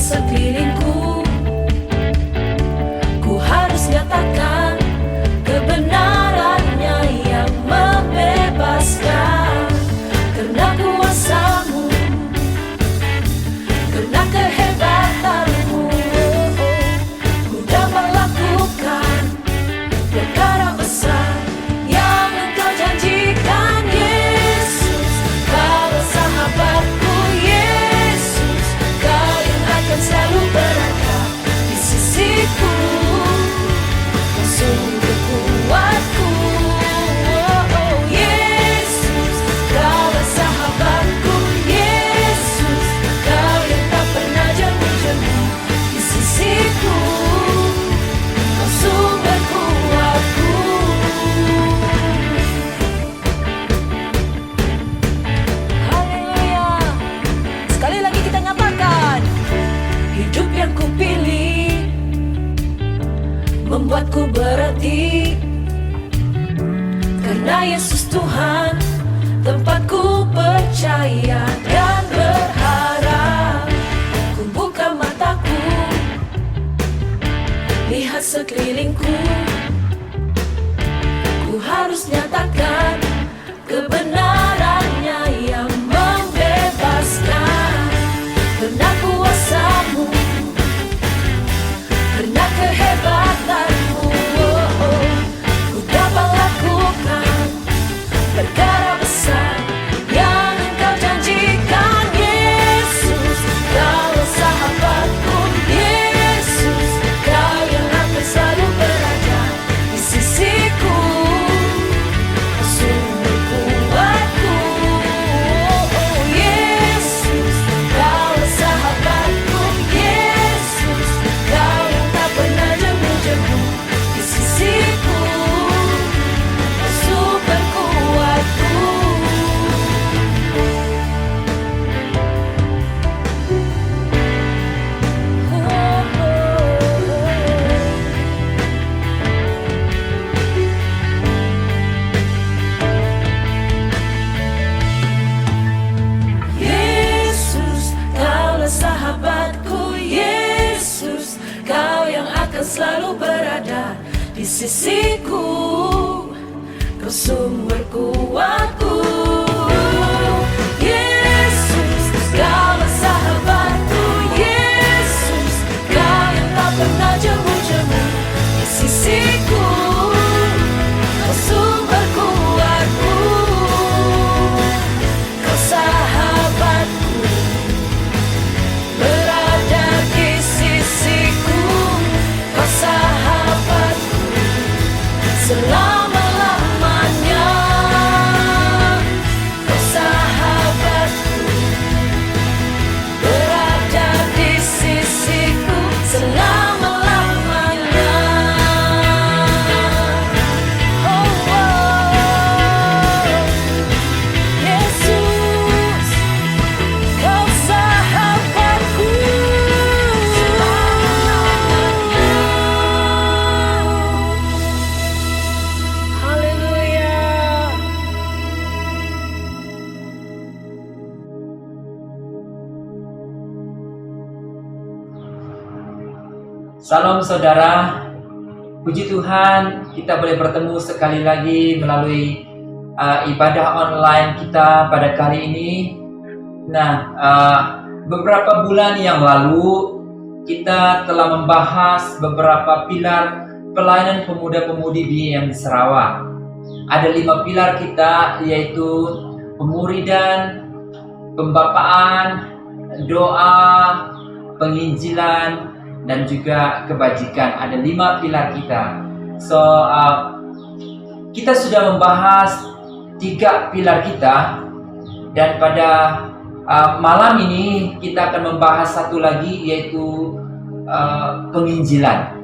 sekelilingku. Ku harus nyatakan kebenarannya yang membebaskan. Karena kuasa-Mu, karena kehebatan-Mu, ku dapat lakukan perkara besar yang Engkau janjikan. Yesus, Kau sahabatku. Yesus, Kau yang akan selalu berada di sisiku. Kau sumber kuatku. Oh, Yesus, Kau sahabatku. Yesus, Kau yang tak pernah jemu-jemu di sisiku. Kau sumber kuatku. Haleluya. Sekali lagi kita nyatakan, hidup yang kupilih membuatku berarti. Karena Yesus Tuhan, tempatku percaya dan berharap. Ku buka mataku, lihat sekelilingku. Ku harus nyatakan kebenarannya yang membebaskan. Karena kuasa-Mu, karena kehebatan-Mu, ku dapat lakukan perkara besar yang Engkau janjikan. Yesus, Kau sahabatku. Yesus, Kau yang akan selalu berada di sisiku. Kau sumber kuatku. Oh, Yesus, Kau sahabatku. Yesus, Kau yang tak pernah jemu-jemu di sisiku. Kau sumber kuatku. Yesus, Kaulah sahabatku. Yesus, Kau yang akan selalu berada di sisiku. Kau sumber kuatku. Yesus, Kaulah sahabatku. Yesus, Kau yang tak pernah jemu-jemu di sisiku. Kau sumber kuatku. Kau sahabatku, berada di sisiku. Kau sahabatku selama-lamanya. Kau sahabatku, berada di sisiku selama-lamanya. Oh, Yesus, Kau sahabatku selama-lamanya. Haleluya. Salam saudara, puji Tuhan kita boleh bertemu sekali lagi melalui ibadah online kita pada kali ini. Nah, beberapa bulan yang lalu kita telah membahas beberapa pilar pelayanan pemuda-pemudi BIM Sarawak. Ada 5 pilar kita, yaitu pemuridan, pembapaan, doa, penginjilan, dan juga kebajikan. Ada 5 pilar kita. So, kita sudah membahas 3 pilar kita, dan pada malam ini kita akan membahas satu lagi, yaitu penginjilan.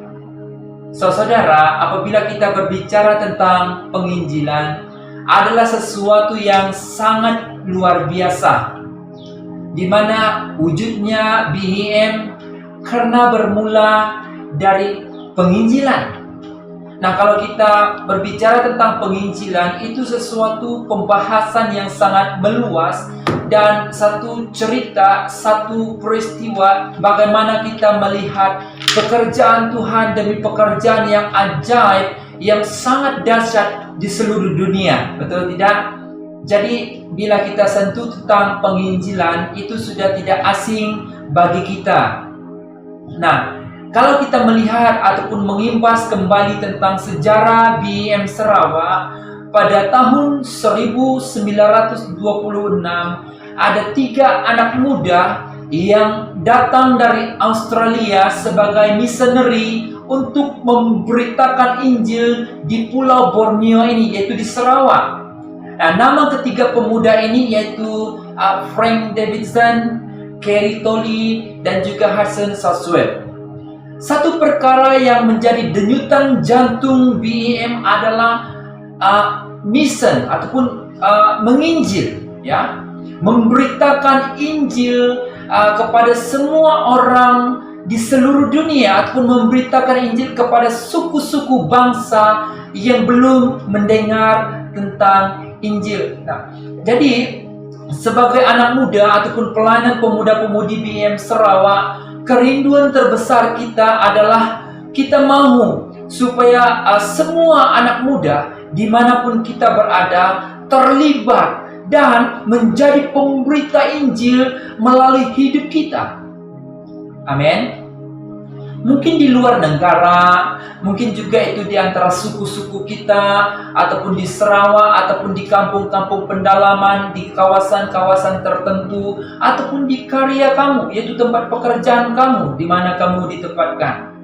So, saudara, apabila kita berbicara tentang penginjilan, adalah sesuatu yang sangat luar biasa, di mana wujudnya BIM karena bermula dari penginjilan. Nah, kalau kita berbicara tentang penginjilan, itu sesuatu pembahasan yang sangat meluas dan satu cerita, satu peristiwa bagaimana kita melihat pekerjaan Tuhan demi pekerjaan yang ajaib, yang sangat dahsyat di seluruh dunia. Betul tidak? Jadi, bila kita sentuh tentang penginjilan, itu sudah tidak asing bagi kita. Nah, kalau kita melihat ataupun mengimbas kembali tentang sejarah BEM Sarawak, pada tahun 1926 ada 3 anak muda yang datang dari Australia sebagai missionary untuk memberitakan Injil di Pulau Borneo ini, yaitu di Sarawak. Nah, nama ketiga pemuda ini yaitu Frank Davidson, Kerry Tolley, dan juga Hudson Southwell. Satu perkara yang menjadi denyutan jantung BEM adalah mission ataupun menginjil, ya, memberitakan Injil kepada semua orang di seluruh dunia ataupun memberitakan Injil kepada suku-suku bangsa yang belum mendengar tentang Injil. Nah, jadi sebagai anak muda ataupun pelayan pemuda-pemudi BEM Sarawak, kerinduan terbesar kita adalah kita mau supaya semua anak muda dimanapun kita berada terlibat dan menjadi pemberita Injil melalui hidup kita. Amin. Mungkin di luar negara, mungkin juga itu di antara suku-suku kita, ataupun di Sarawak, ataupun di kampung-kampung pendalaman, di kawasan-kawasan tertentu, ataupun di karya kamu, yaitu tempat pekerjaan kamu, di mana kamu ditempatkan.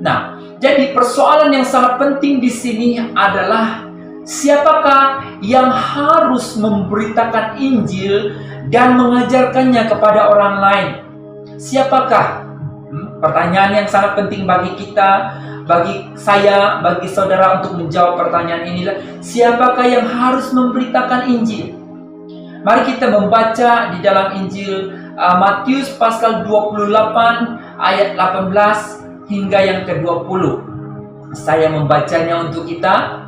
Nah, jadi persoalan yang sangat penting di sini adalah siapakah yang harus memberitakan Injil dan mengajarkannya kepada orang lain? Siapakah? Pertanyaan yang sangat penting bagi kita, bagi saya, bagi saudara untuk menjawab pertanyaan inilah, siapakah yang harus memberitakan Injil? Mari kita membaca di dalam Injil Matius pasal 28 ayat 18 hingga yang ke-20. Saya membacanya untuk kita.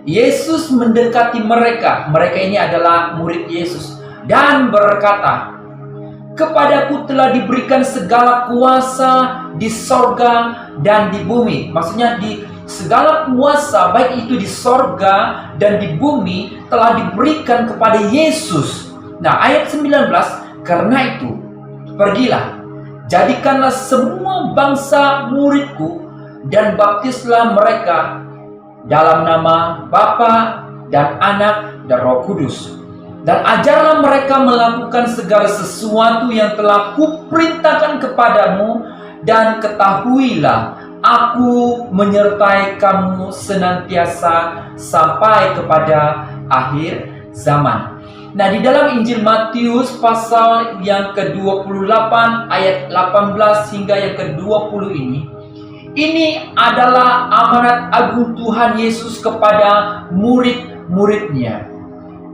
Yesus mendekati mereka. Mereka ini adalah murid Yesus dan berkata, "Kepadaku telah diberikan segala kuasa di sorga dan di bumi." Maksudnya di segala kuasa, baik itu di sorga dan di bumi, telah diberikan kepada Yesus. Nah, ayat 19, "Karena itu, pergilah, jadikanlah semua bangsa muridku, dan baptislah mereka dalam nama Bapa dan Anak dan Roh Kudus. Dan ajarlah mereka melakukan segala sesuatu yang telah kuperintahkan kepadamu, dan ketahuilah, aku menyertai kamu senantiasa sampai kepada akhir zaman." Nah, di dalam Injil Matius pasal yang ke-28 ayat 18 hingga yang ke-20 ini adalah amanat agung Tuhan Yesus kepada murid-muridnya.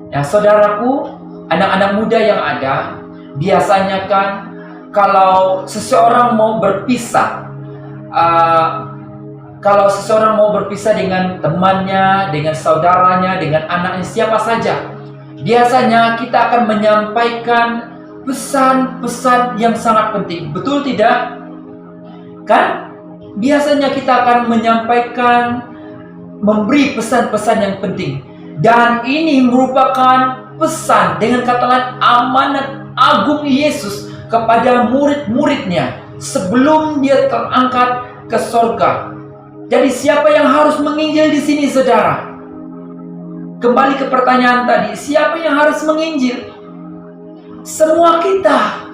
Ya, saudaraku, anak-anak muda yang ada, biasanya kan kalau seseorang mau berpisah, dengan temannya, dengan saudaranya, dengan anaknya, siapa saja, biasanya kita akan menyampaikan pesan-pesan yang sangat penting. Betul tidak? Kan? Biasanya kita akan menyampaikan, memberi pesan-pesan yang penting. Dan ini merupakan pesan, dengan kata lain, amanat agung Yesus kepada murid-muridnya sebelum dia terangkat ke sorga. Jadi siapa yang harus menginjil di sini, saudara? Kembali ke pertanyaan tadi, siapa yang harus menginjil? Semua kita.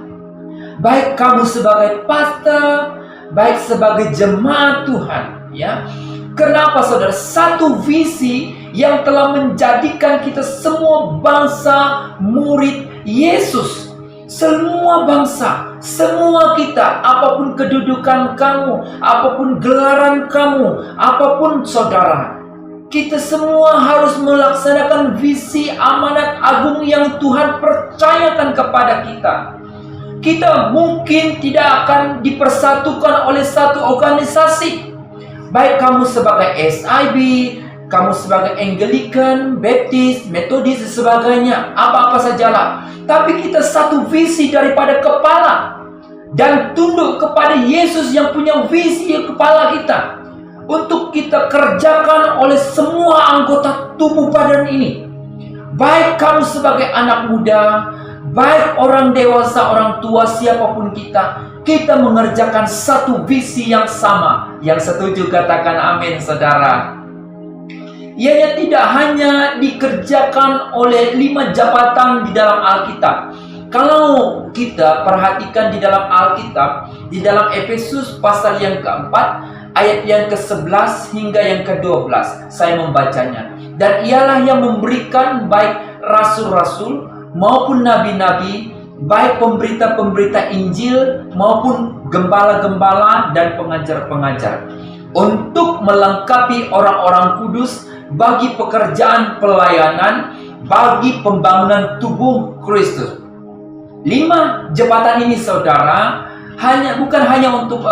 Baik kamu sebagai pastor, baik sebagai jemaat Tuhan, ya. Kenapa, saudara? Satu visi yang telah menjadikan kita semua bangsa murid Yesus. Semua bangsa, semua kita, apapun kedudukan kamu, apapun gelaran kamu, apapun saudara, kita semua harus melaksanakan visi amanat agung yang Tuhan percayakan kepada kita. Kita mungkin tidak akan dipersatukan oleh satu organisasi, Baik kamu sebagai SIB, kamu sebagai Anglican, Baptist, Methodist, dan sebagainya, apa-apa sajalah. Tapi kita satu visi daripada kepala dan tunduk kepada Yesus yang punya visi kepala kita untuk kita kerjakan oleh semua anggota tubuh badan ini. Baik kamu sebagai anak muda, baik orang dewasa, orang tua, siapapun kita mengerjakan satu visi yang sama. Yang setuju katakan amin, saudara. Ianya tidak hanya dikerjakan oleh 5 jabatan di dalam Alkitab. Kalau kita perhatikan di dalam Alkitab, di dalam Efesus pasal yang keempat, ayat yang ke-11 hingga yang ke-12, saya membacanya. Dan ialah yang memberikan baik rasul-rasul maupun nabi-nabi, baik pemberita-pemberita Injil maupun gembala-gembala dan pengajar-pengajar, untuk melengkapi orang-orang kudus bagi pekerjaan pelayanan, bagi pembangunan tubuh Kristus. 5 jabatan ini, saudara, bukan hanya untuk 5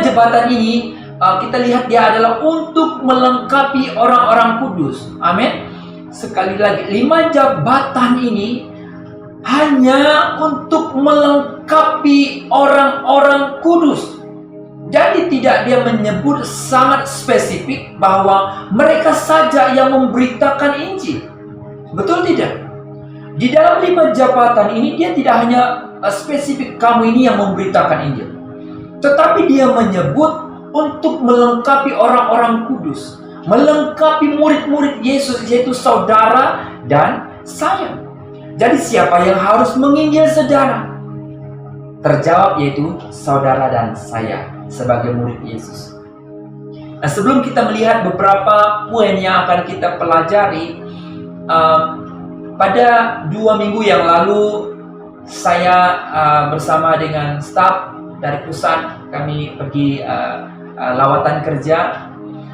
jabatan ini, kita lihat dia adalah untuk melengkapi orang-orang kudus. Amin. Sekali lagi, 5 jabatan ini hanya untuk melengkapi orang-orang kudus. Jadi tidak dia menyebut sangat spesifik bahwa mereka saja yang memberitakan Injil. Betul tidak? Di dalam 5 jabatan ini dia tidak hanya spesifik kamu ini yang memberitakan Injil, tetapi dia menyebut untuk melengkapi orang-orang kudus, melengkapi murid-murid Yesus, yaitu saudara dan saya. Jadi siapa yang harus menginjil saudara? Terjawab, yaitu saudara dan saya sebagai murid Yesus. Nah, sebelum kita melihat beberapa poin yang akan kita pelajari, pada 2 minggu yang lalu saya bersama dengan staf dari pusat, kami pergi lawatan kerja.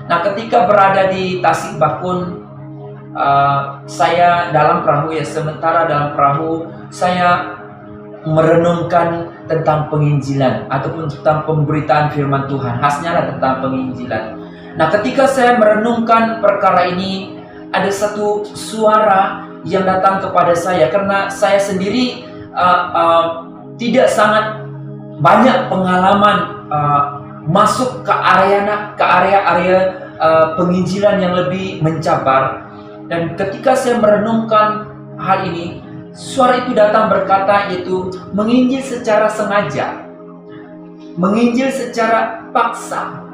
Nah, ketika berada di Tasik Bakun, saya dalam perahu, sementara dalam perahu saya merenungkan tentang penginjilan ataupun tentang pemberitaan firman Tuhan, khasnya tentang penginjilan. Nah, ketika saya merenungkan perkara ini, ada satu suara yang datang kepada saya, karena saya sendiri tidak sangat banyak pengalaman masuk ke area penginjilan yang lebih mencabar. Dan ketika saya merenungkan hal ini, suara itu datang berkata, yaitu menginjil secara sengaja, menginjil secara paksa,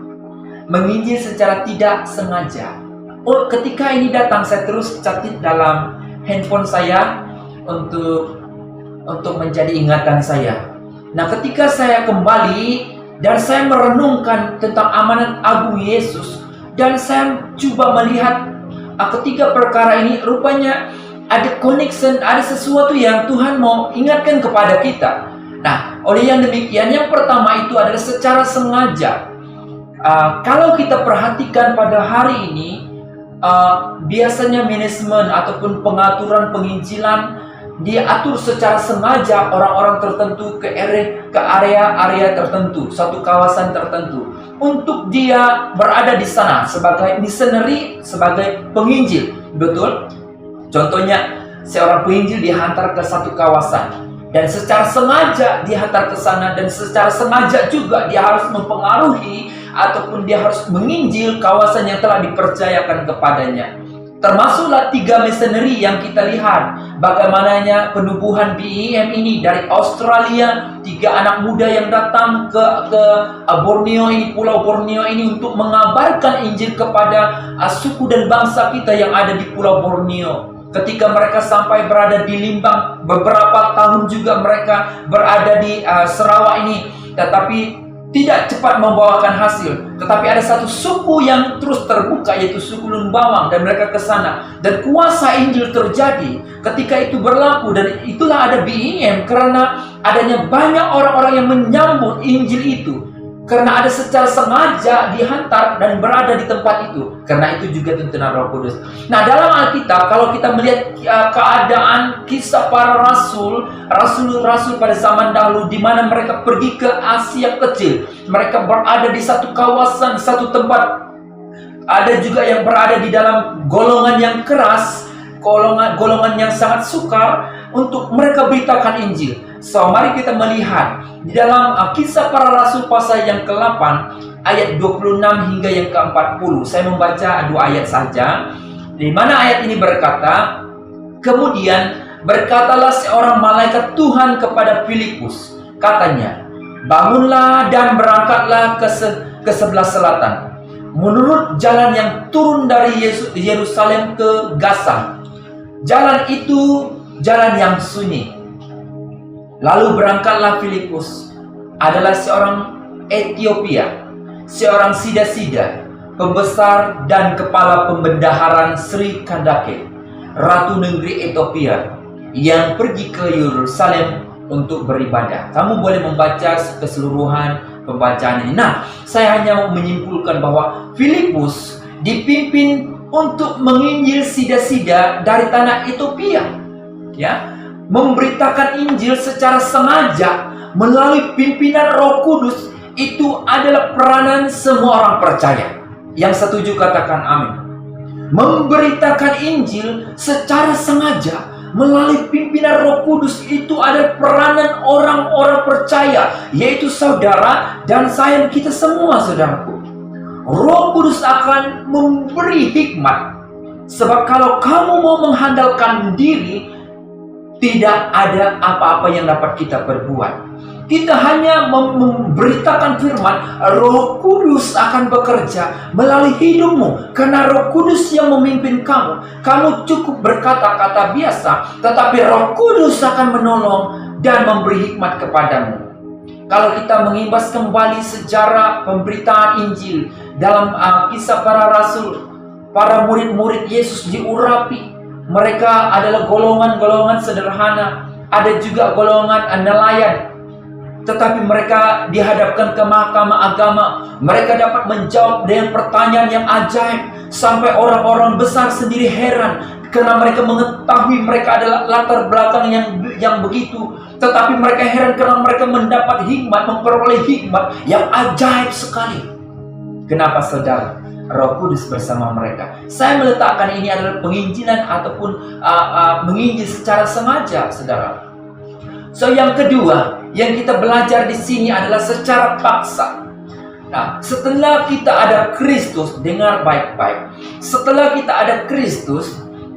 menginjil secara tidak sengaja. Ketika ini datang, saya terus catat dalam handphone saya untuk menjadi ingatan saya. Nah, ketika saya kembali dan saya merenungkan tentang amanat agung Yesus, dan saya coba melihat ketiga perkara ini, rupanya ada connection, ada sesuatu yang Tuhan mau ingatkan kepada kita. Nah, oleh yang demikian, yang pertama itu adalah secara sengaja. Kalau kita perhatikan pada hari ini, biasanya manajemen ataupun pengaturan penginjilan diatur secara sengaja orang-orang tertentu ke area tertentu, satu kawasan tertentu, untuk dia berada di sana sebagai missionary, sebagai penginjil. Betul? Contohnya, seorang penginjil dihantar ke satu kawasan dan secara sengaja dihantar ke sana, dan secara sengaja juga dia harus mempengaruhi ataupun dia harus menginjil kawasan yang telah dipercayakan kepadanya. Termasuklah 3 missionary yang kita lihat bagaimananya penubuhan BEM ini dari Australia, 3 anak muda yang datang ke Borneo ini, Pulau Borneo ini, untuk mengabarkan Injil kepada suku dan bangsa kita yang ada di Pulau Borneo. Ketika mereka sampai berada di Limbang, beberapa tahun juga mereka berada di Sarawak ini, tetapi tidak cepat membawakan hasil. Tetapi ada satu suku yang terus terbuka, yaitu suku Lun Bawang, dan mereka ke sana, dan kuasa Injil terjadi ketika itu berlaku. Dan itulah ada BEM, karena adanya banyak orang-orang yang menyambut Injil itu. Karena ada secara sengaja dihantar dan berada di tempat itu. Karena itu juga tuntunan Roh Kudus. Nah, dalam Alkitab, kalau kita melihat keadaan kisah para rasul-rasul pada zaman dahulu, di mana mereka pergi ke Asia Kecil, mereka berada di satu kawasan, satu tempat. Ada juga yang berada di dalam golongan yang keras, golongan yang sangat sukar untuk mereka beritakan Injil. So, mari kita melihat di dalam kisah para rasul pasal yang ke-8 ayat 26 hingga yang ke-40. Saya membaca 2 ayat saja. Di mana ayat ini berkata, kemudian berkatalah seorang malaikat Tuhan kepada Filipus, katanya, bangunlah dan berangkatlah ke sebelah selatan, menurut jalan yang turun dari Yerusalem ke Gaza. Jalan itu jalan yang sunyi. Lalu berangkatlah Filipus, adalah seorang Ethiopia, seorang Sida-Sida, pembesar dan kepala pembendaharaan Sri Kandake, ratu negeri Ethiopia, yang pergi ke Yerusalem untuk beribadah. Kamu boleh membaca keseluruhan pembacaan ini. Nah, saya hanya mau menyimpulkan bahwa Filipus dipimpin untuk menginjil Sida-Sida dari tanah Ethiopia, ya, memberitakan Injil secara sengaja melalui pimpinan Roh Kudus. Itu adalah peranan semua orang percaya. Yang setuju katakan amin. Memberitakan Injil secara sengaja melalui pimpinan Roh Kudus itu adalah peranan orang-orang percaya, yaitu saudara dan saya, kita semua, saudaraku. Roh Kudus akan memberi hikmat. Sebab kalau kamu mau mengandalkan diri, tidak ada apa-apa yang dapat kita perbuat. Kita hanya memberitakan firman. Roh Kudus akan bekerja melalui hidupmu. Karena Roh Kudus yang memimpin kamu. Kamu cukup berkata-kata biasa, tetapi Roh Kudus akan menolong dan memberi hikmat kepadamu. Kalau kita mengimbas kembali sejarah pemberitaan Injil dalam kisah para rasul, para murid-murid Yesus diurapi. Mereka adalah golongan-golongan sederhana. Ada juga golongan nelayan. Tetapi mereka dihadapkan ke mahkamah agama. Mereka dapat menjawab dengan pertanyaan yang ajaib. Sampai orang-orang besar sendiri heran. Karena mereka mengetahui mereka adalah latar belakang yang begitu. Tetapi mereka heran karena mereka mendapat hikmat, memperoleh hikmat yang ajaib sekali. Kenapa, saudara? Roh Kudus bersama mereka. Saya meletakkan ini adalah penginjilan ataupun menginjil secara sengaja, saudara. So, yang kedua yang kita belajar di sini adalah secara paksa. Nah, setelah kita ada Kristus, dengar baik-baik. Setelah kita ada Kristus,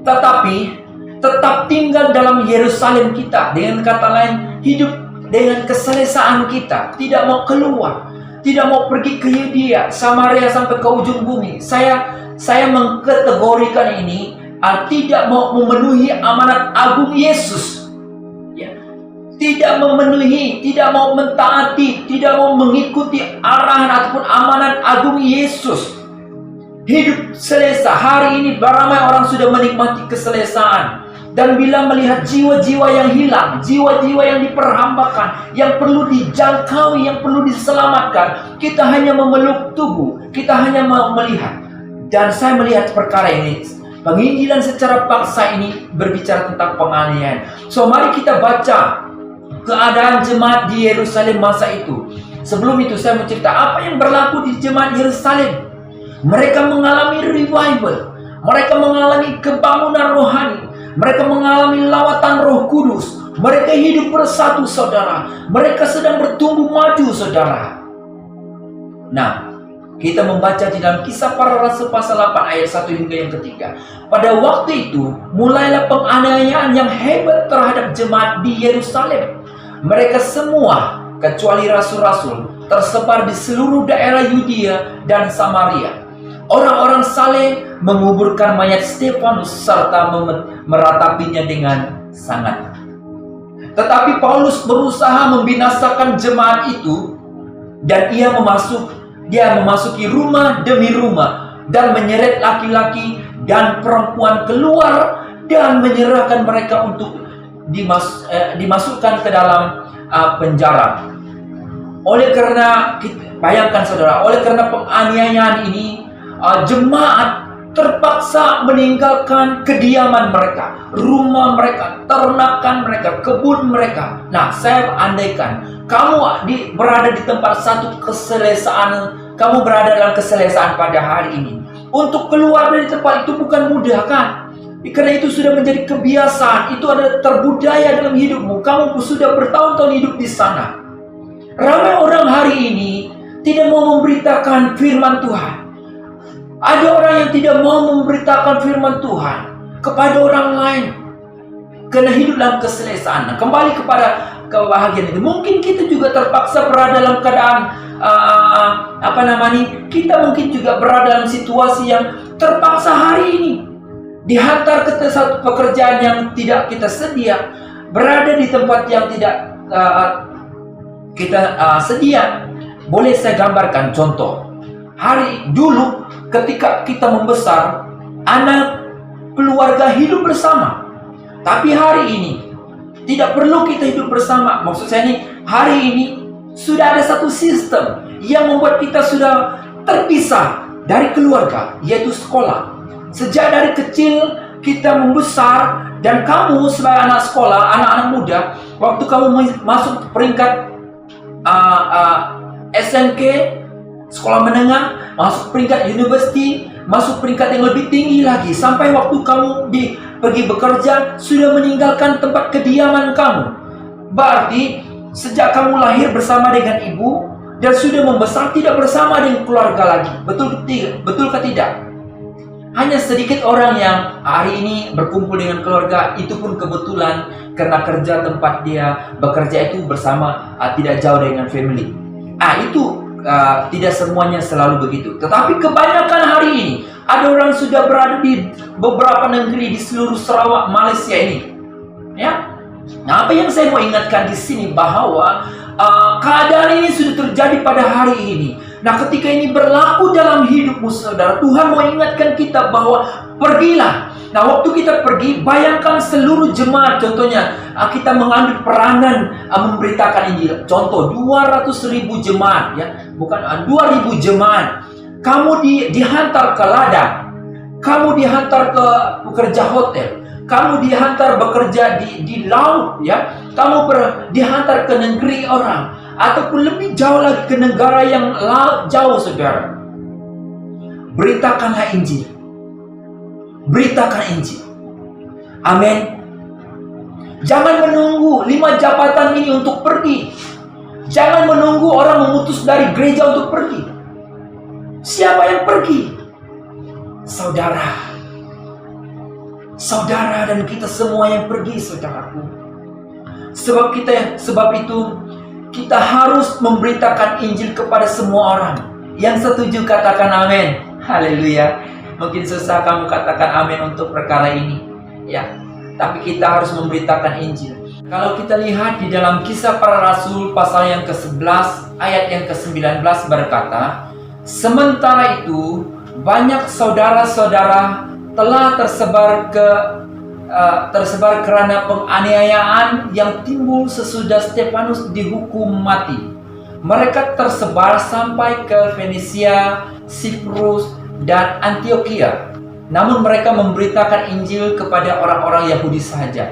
tetapi tetap tinggal dalam Yerusalem kita. Dengan kata lain, hidup dengan keselesaan kita, tidak mau keluar. Tidak mau pergi ke Yudea, Samaria sampai ke ujung bumi. Saya mengkategorikan ini tidak mau memenuhi amanat agung Yesus. Ya. Tidak memenuhi, tidak mau mentaati, tidak mau mengikuti arahan ataupun amanat agung Yesus. Hidup selesa. Hari ini ramai orang sudah menikmati keselesaan. Dan bila melihat jiwa-jiwa yang hilang, jiwa-jiwa yang diperhambakan, yang perlu dijangkau, yang perlu diselamatkan, kita hanya memeluk tubuh, kita hanya melihat. Dan saya melihat perkara ini, penginjilan secara paksa ini berbicara tentang penganiayaan. So, mari kita baca keadaan jemaat di Yerusalem masa itu. Sebelum itu saya mau cerita apa yang berlaku di jemaat Yerusalem. Mereka mengalami revival, mereka mengalami kebangunan rohani. Mereka mengalami lawatan Roh Kudus. Mereka hidup bersatu, saudara. Mereka sedang bertumbuh maju, saudara. Nah, kita membaca di dalam kisah para rasul pasal 8 ayat 1 hingga yang ketiga. Pada waktu itu, mulailah penganiayaan yang hebat terhadap jemaat di Yerusalem. Mereka semua, kecuali rasul-rasul, tersebar di seluruh daerah Yudea dan Samaria. Orang-orang saleh menguburkan mayat Stefanus serta meratapinya dengan sangat. Tetapi Paulus berusaha membinasakan jemaat itu, dan dia memasuki rumah demi rumah dan menyeret laki-laki dan perempuan keluar dan menyerahkan mereka untuk dimasukkan ke dalam penjara. Oleh karena bayangkan saudara, oleh karena penganiayaan ini, jemaat terpaksa meninggalkan kediaman mereka, rumah mereka, ternakan mereka, kebun mereka. Nah, saya andaikan kamu berada di tempat satu keselesaan, kamu berada dalam keselesaan pada hari ini. Untuk keluar dari tempat itu bukan mudah, kan? Karena itu sudah menjadi kebiasaan, itu ada terbudaya dalam hidupmu. Kamu sudah bertahun-tahun hidup di sana. Ramai orang hari ini tidak mau memberitakan firman Tuhan. Ada orang yang tidak mau memberitakan firman Tuhan kepada orang lain karena hidup dalam keselesaan. Nah, kembali kepada kebahagiaan itu. Mungkin kita juga terpaksa berada dalam keadaan kita mungkin juga berada dalam situasi yang terpaksa hari ini dihantar ke satu pekerjaan yang tidak kita sedia, berada di tempat yang tidak kita sedia. Boleh saya gambarkan contoh. Hari dulu ketika kita membesar, anak keluarga hidup bersama. Tapi hari ini tidak perlu kita hidup bersama. Maksud saya ini, hari ini sudah ada satu sistem yang membuat kita sudah terpisah dari keluarga, yaitu sekolah. Sejak dari kecil kita membesar, dan kamu sebagai anak sekolah, anak-anak muda, waktu kamu masuk peringkat SMK, sekolah menengah, masuk peringkat university, masuk peringkat yang lebih tinggi lagi, sampai waktu kamu pergi bekerja, sudah meninggalkan tempat kediaman kamu. Berarti sejak kamu lahir bersama dengan ibu dan sudah membesar tidak bersama dengan keluarga lagi. Betulkah tidak? Hanya sedikit orang yang hari ini berkumpul dengan keluarga, itu pun kebetulan karena kerja tempat dia bekerja itu bersama, tidak jauh dengan family. Itu tidak semuanya selalu begitu. Tetapi kebanyakan hari ini ada orang sudah berada di beberapa negeri di seluruh Sarawak, Malaysia ini. Ya. Nah, apa yang saya mau ingatkan di sini bahwa keadaan ini sudah terjadi pada hari ini. Nah, ketika ini berlaku dalam hidupmu, saudara, Tuhan mau ingatkan kita bahwa pergilah. Nah, waktu kita pergi, bayangkan seluruh jemaat, contohnya kita mengambil peranan memberitakan Injil. Contoh, 200.000 jemaat, ya, bukan 2.000 jemaat. Kamu dihantar ke ladang, kamu dihantar ke pekerja hotel, kamu dihantar bekerja di laut, ya, kamu dihantar ke negeri orang, ataupun lebih jauh lagi ke negara yang jauh, saudara. Beritakanlah Injil. Beritakan Injil. Amin. Jangan menunggu 5 jabatan ini untuk pergi. Jangan menunggu orang memutus dari gereja untuk pergi. Siapa yang pergi? Saudara. Saudara dan kita semua yang pergi, saudaraku. Sebab itu kita harus memberitakan Injil kepada semua orang. Yang setuju katakan amin. Haleluya. Mungkin susah kamu katakan amin untuk perkara ini, ya. Tapi kita harus memberitakan Injil. Kalau kita lihat di dalam Kisah Para Rasul pasal yang ke-11 ayat yang ke-19 berkata, sementara itu banyak saudara-saudara telah tersebar karena penganiayaan yang timbul sesudah Stefanus dihukum mati. Mereka tersebar sampai ke Fenisia, Siprus, dan Antioquia. Namun mereka memberitakan Injil kepada orang-orang Yahudi saja.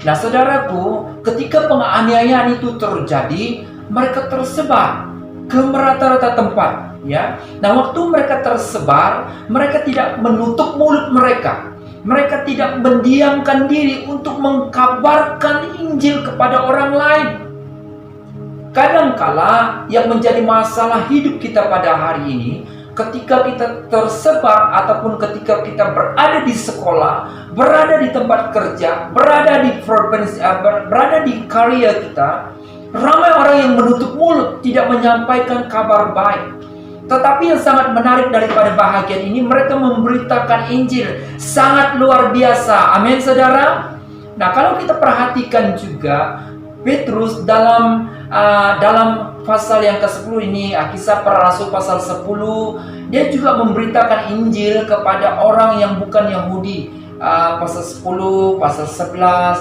Nah, saudaraku, ketika penganiayaan itu terjadi, mereka tersebar ke merata-rata tempat, ya. Nah, waktu mereka tersebar, mereka tidak menutup mulut mereka. Mereka tidak mendiamkan diri untuk mengkabarkan Injil kepada orang lain. Kadangkala yang menjadi masalah hidup kita pada hari ini, ketika kita tersebar ataupun ketika kita berada di sekolah, berada di tempat kerja, berada di karya kita, ramai orang yang menutup mulut, tidak menyampaikan kabar baik. Tetapi yang sangat menarik daripada bahagian ini, mereka memberitakan Injil sangat luar biasa. Amin, saudara. Nah, kalau kita perhatikan juga Petrus dalam pasal yang ke-10 ini, Kisah Para Rasul pasal 10, dia juga memberitakan Injil kepada orang yang bukan Yahudi. Pasal 10, pasal 11.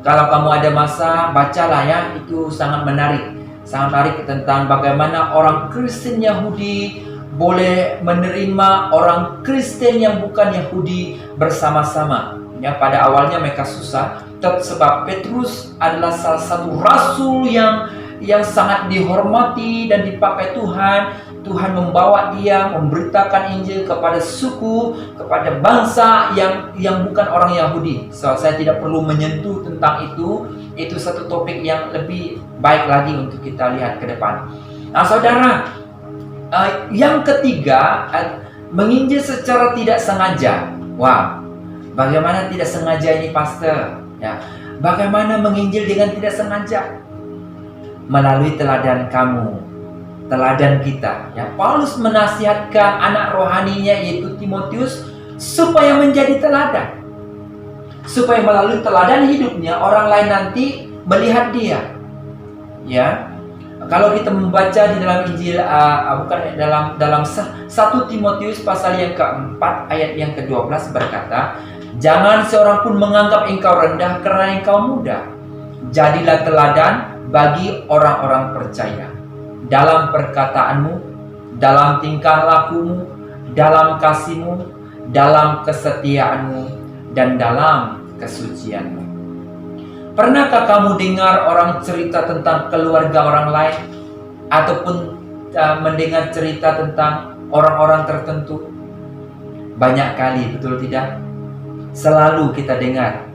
Kalau kamu ada masa, bacalah ya, itu sangat menarik. Sangat menarik tentang bagaimana orang Kristen Yahudi boleh menerima orang Kristen yang bukan Yahudi bersama-sama. Ya, pada awalnya mereka susah, sebab Petrus adalah salah satu rasul yang sangat dihormati dan dipakai Tuhan. Tuhan membawa dia memberitakan Injil kepada suku, kepada bangsa yang bukan orang Yahudi. So, saya tidak perlu menyentuh tentang itu. Itu satu topik yang lebih baik lagi untuk kita lihat ke depan. Nah, saudara, yang ketiga, menginjil secara tidak sengaja. Wah, bagaimana tidak sengaja ini, Pastor? Ya, bagaimana menginjil dengan tidak sengaja? Melalui teladan kamu, teladan kita. Ya, Paulus menasihatkan anak rohaninya yaitu Timotius supaya menjadi teladan. Supaya melalui teladan hidupnya orang lain nanti melihat dia. Ya. Kalau kita membaca di dalam Injil dalam 1 Timotius pasal yang keempat ayat yang ke-12 berkata, "Jangan seorang pun menganggap engkau rendah karena engkau muda. Jadilah teladan bagi orang-orang percaya dalam perkataanmu, dalam tingkah lakumu, dalam kasihmu, dalam kesetiaanmu, dan dalam kesucianmu." Pernahkah kamu dengar orang cerita tentang keluarga orang lain ataupun mendengar cerita tentang orang-orang tertentu? Banyak kali, betul tidak? Selalu kita dengar.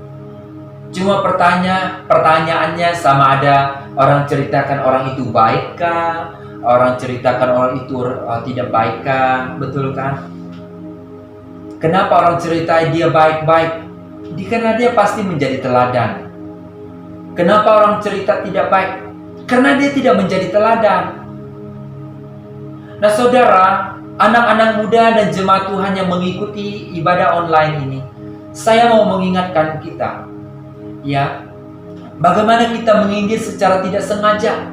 Cuma pertanyaannya sama ada orang ceritakan orang itu baikkah, orang ceritakan orang itu tidak baikkah, betul kan? Kenapa orang cerita dia baik-baik? Karena dia pasti menjadi teladan. Kenapa orang cerita tidak baik? Karena dia tidak menjadi teladan. Nah, saudara, anak-anak muda dan jemaat Tuhan yang mengikuti ibadah online ini, saya mau mengingatkan kita, ya, bagaimana kita menginjil secara tidak sengaja.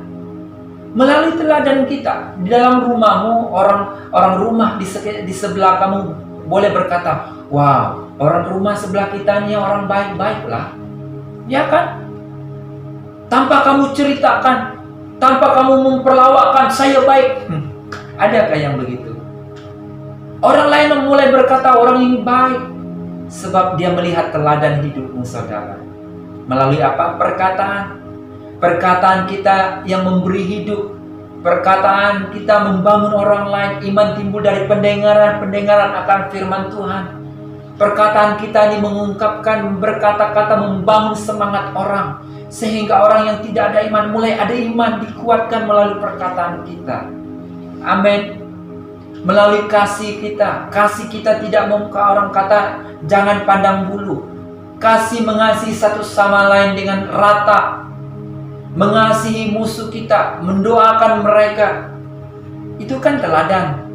Melalui teladan kita. Di dalam rumahmu, orang rumah di sebelah kamu boleh berkata, "Wow, orang rumah sebelah kita ini orang baik-baik lah." Ya kan? Tanpa kamu ceritakan, tanpa kamu memperlawakan, "Saya baik." Adakah yang begitu? Orang lain mulai berkata orang ini baik sebab dia melihat teladan hidupmu, saudara. Melalui apa? Perkataan. Perkataan kita yang memberi hidup. Perkataan kita membangun orang lain. Iman timbul dari pendengaran akan firman Tuhan. Perkataan kita ini mengungkapkan, berkata-kata membangun semangat orang. Sehingga orang yang tidak ada iman mulai ada iman, dikuatkan melalui perkataan kita. Amin. Melalui kasih kita. Kasih kita tidak orang kata jangan pandang bulu. Kasih mengasihi satu sama lain dengan rata. Mengasihi musuh kita, mendoakan mereka. Itu kan teladan.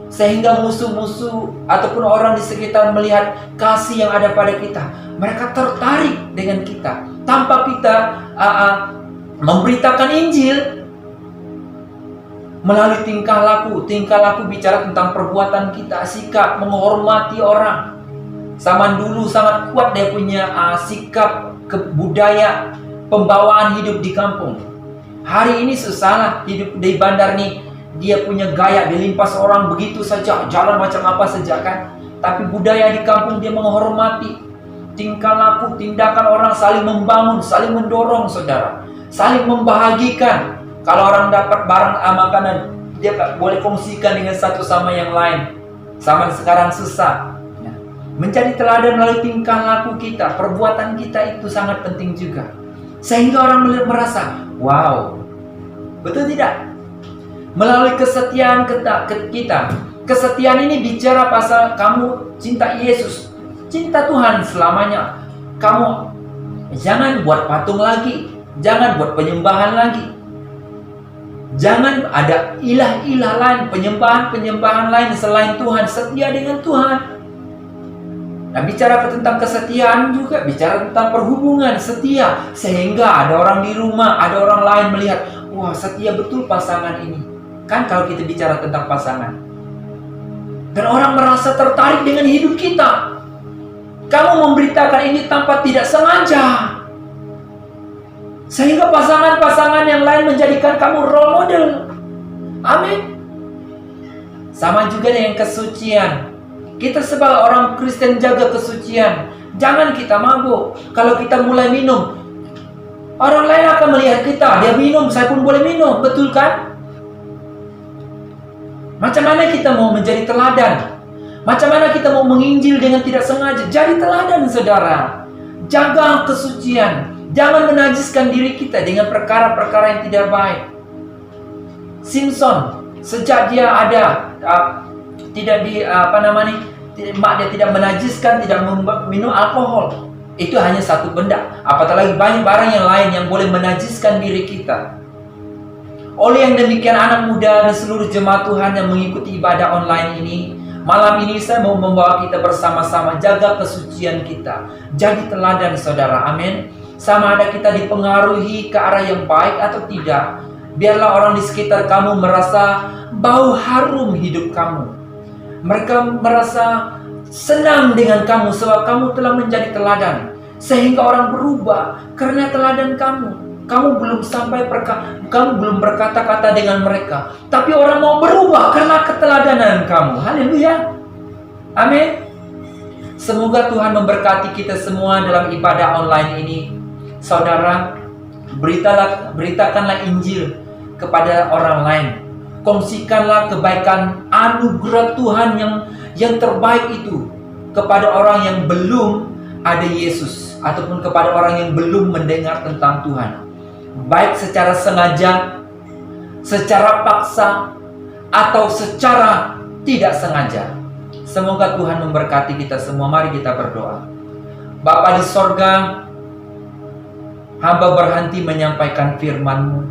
Sehingga musuh-musuh ataupun orang di sekitar melihat kasih yang ada pada kita. Mereka tertarik dengan kita. Tanpa kita memberitakan Injil. Melalui tingkah laku. Tingkah laku bicara tentang perbuatan kita. Sikap menghormati orang. Zaman dulu sangat kuat dia punya sikap budaya pembawaan hidup di kampung. Hari ini susah hidup di bandar nih. Dia punya gaya, dilimpas orang begitu saja, jalan macam apa saja kan. Tapi budaya di kampung dia menghormati. Tingkah laku, tindakan orang saling membangun, saling mendorong, saudara. Saling membahagikan. Kalau orang dapat barang makanan, dia boleh kongsikan dengan satu sama yang lain. Zaman sekarang susah. Menjadi teladan melalui tingkah laku kita, perbuatan kita itu sangat penting juga. Sehingga orang merasa, wow, betul tidak? Melalui kesetiaan kita. Kesetiaan ini bicara pasal kamu cinta Yesus, cinta Tuhan selamanya. Kamu jangan buat patung lagi, jangan buat penyembahan lagi. Jangan ada ilah-ilah lain, penyembahan lain selain Tuhan. Setia dengan Tuhan. Nah, bicara tentang kesetiaan juga, bicara tentang perhubungan setia. Sehingga ada orang di rumah, ada orang lain melihat, wah, setia betul pasangan ini. Kan kalau kita bicara tentang pasangan. Dan orang merasa tertarik dengan hidup kita. Kamu memberitakan ini tanpa tidak sengaja. Sehingga pasangan-pasangan yang lain menjadikan kamu role model. Amin. Sama juga dengan kesucian. Kita sebagai orang Kristen jaga kesucian. Jangan kita mabuk. Kalau kita mulai minum, orang lain akan melihat kita. Dia minum, saya pun boleh minum. Betul kan? Macam mana kita mau menjadi teladan? Macam mana kita mau menginjil dengan tidak sengaja? Jadi teladan, saudara. Jaga kesucian. Jangan menajiskan diri kita dengan perkara-perkara yang tidak baik. Simpson, sejak dia ada dia tidak menajiskan, tidak minum alkohol. Itu hanya satu benda. Apatah lagi banyak barang yang lain yang boleh menajiskan diri kita. Oleh yang demikian, anak muda dan seluruh jemaat Tuhan yang mengikuti ibadah online ini, malam ini saya mau membawa kita bersama-sama jaga kesucian kita. Jadi teladan, saudara. Amin. Sama ada kita dipengaruhi ke arah yang baik atau tidak. Biarlah orang di sekitar kamu merasa bau harum hidup kamu. Mereka merasa senang dengan kamu sebab kamu telah menjadi teladan. Sehingga orang berubah karena teladan kamu. Kamu belum berkata-kata dengan mereka, tapi orang mau berubah karena keteladanan kamu. Haleluya. Amin. Semoga Tuhan memberkati kita semua dalam ibadah online ini. Saudara, beritakanlah Injil kepada orang lain. Kongsikanlah kebaikan anugerah Tuhan yang terbaik itu kepada orang yang belum ada Yesus, ataupun kepada orang yang belum mendengar tentang Tuhan. Baik secara sengaja, secara paksa, atau secara tidak sengaja. Semoga Tuhan memberkati kita semua. Mari kita berdoa. Bapa di sorga, hamba berhenti menyampaikan firman-Mu.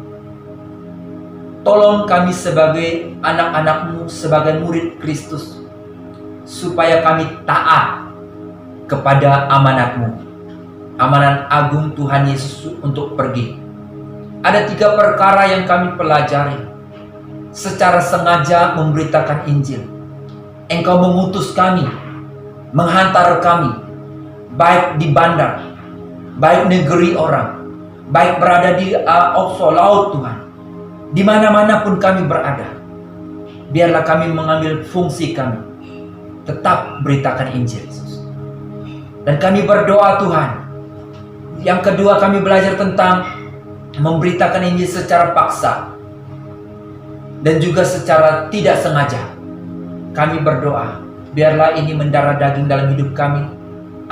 Tolong kami sebagai anak-anak-Mu, sebagai murid Kristus, supaya kami taat kepada amanat-Mu, amanat agung Tuhan Yesus untuk pergi. Ada 3 perkara yang kami pelajari. Secara sengaja memberitakan Injil. Engkau mengutus kami, menghantar kami, baik di bandar, baik negeri orang, baik berada di offshore laut Tuhan. Di mana-mana pun kami berada, biarlah kami mengambil fungsi kami, tetap beritakan Injil Yesus. Dan kami berdoa Tuhan. Yang kedua, kami belajar tentang memberitakan Injil secara paksa dan juga secara tidak sengaja. Kami berdoa, biarlah ini mendarah daging dalam hidup kami,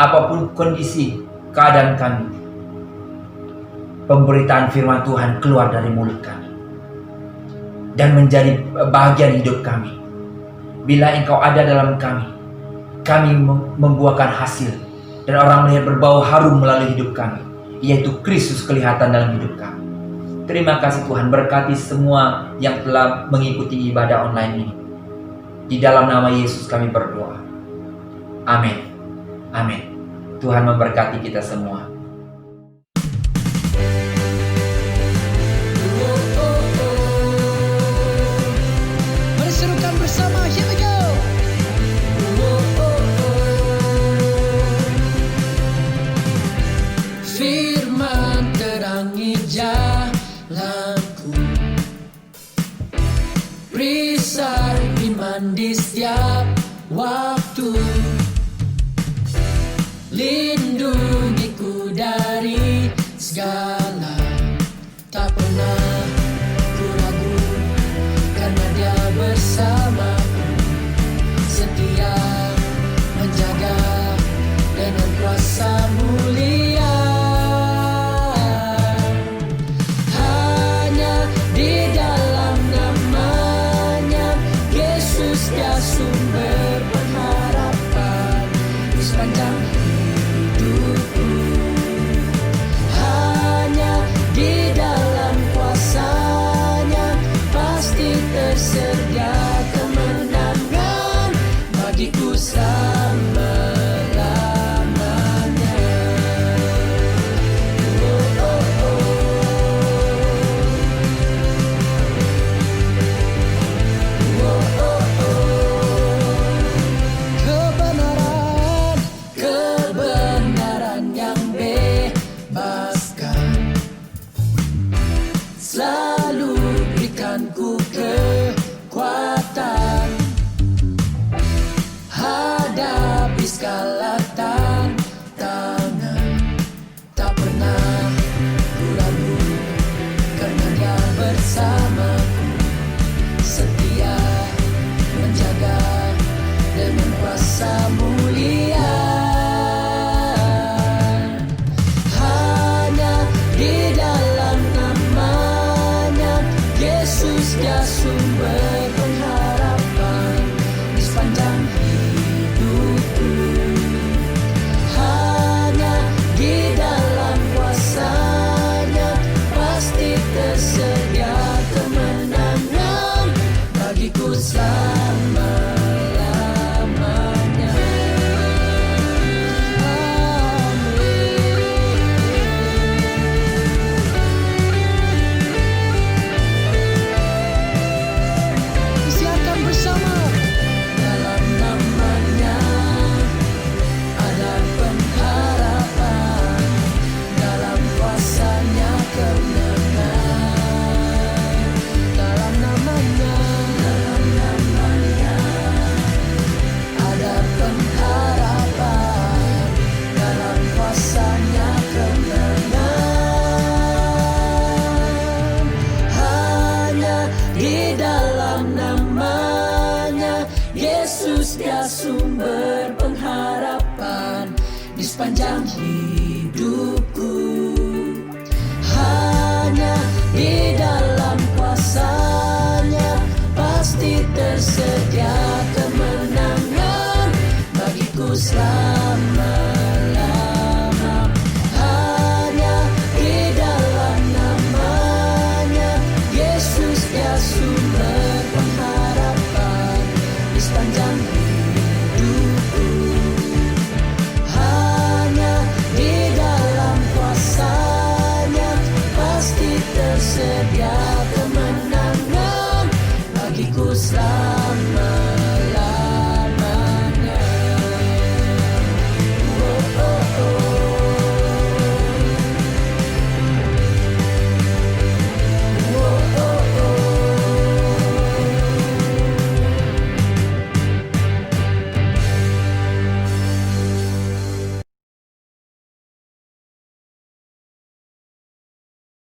apapun kondisi keadaan kami. Pemberitaan firman Tuhan keluar dari mulut kami dan menjadi bahagian hidup kami. Bila Engkau ada dalam kami, kami membuahkan hasil dan orang melihat berbau harum melalui hidup kami, yaitu Kristus kelihatan dalam hidup kami. Terima kasih Tuhan, berkati semua yang telah mengikuti ibadah online ini. Di dalam nama Yesus kami berdoa. Amin. Amin. Tuhan memberkati kita semua. Mari serukan bersama, here we go. Firman terangi jalanku, perisai iman di setiap waktu, lindungiku dari segala, tak pernah ku ragu karena Dia bersamaku, setia menjaga dengan kuasa mulia. Hanya di dalam namanya Yesus, Dia sumber pengharapan di sepanjang hidupku. Hanya di dalam kuasanya pasti tersedia kemenangan bagiku selama-lamanya. Kebenaran yang bebaskan, berikanku kekuatan hadapi segala tantangan. Tak pernah ku ragu karena Dia bersamaku, setia menjaga dengan kuasa mulia. Hanya di dalam nama-Nya Yesus, Dia sumber pengharapan di sepanjang hidupku. Hanya di dalam kuasa-Nya pasti tersedia kemenangan bagiku selama-lamanya. Siapkan bersama. Dalam nama-Nya ada pengharapan, dalam kuasa-Nya kemenangan. Dalam nama-Nya ada pengharapan, dalam kuasa-Nya kemenangan. Hanya di dalam nama-Nya Yesus, Dia sumber pengharapan di sepanjang hidupku. Hanya di dalam kuasa-Nya pasti tersedia kemenangan bagiku selama-lama. Hanya di dalam nama-Nya Yesus, Dia sumber pengharapan di sepanjang hidupku. Hanya di dalam kuasa-Nya pasti tersedia kemenangan bagiku selama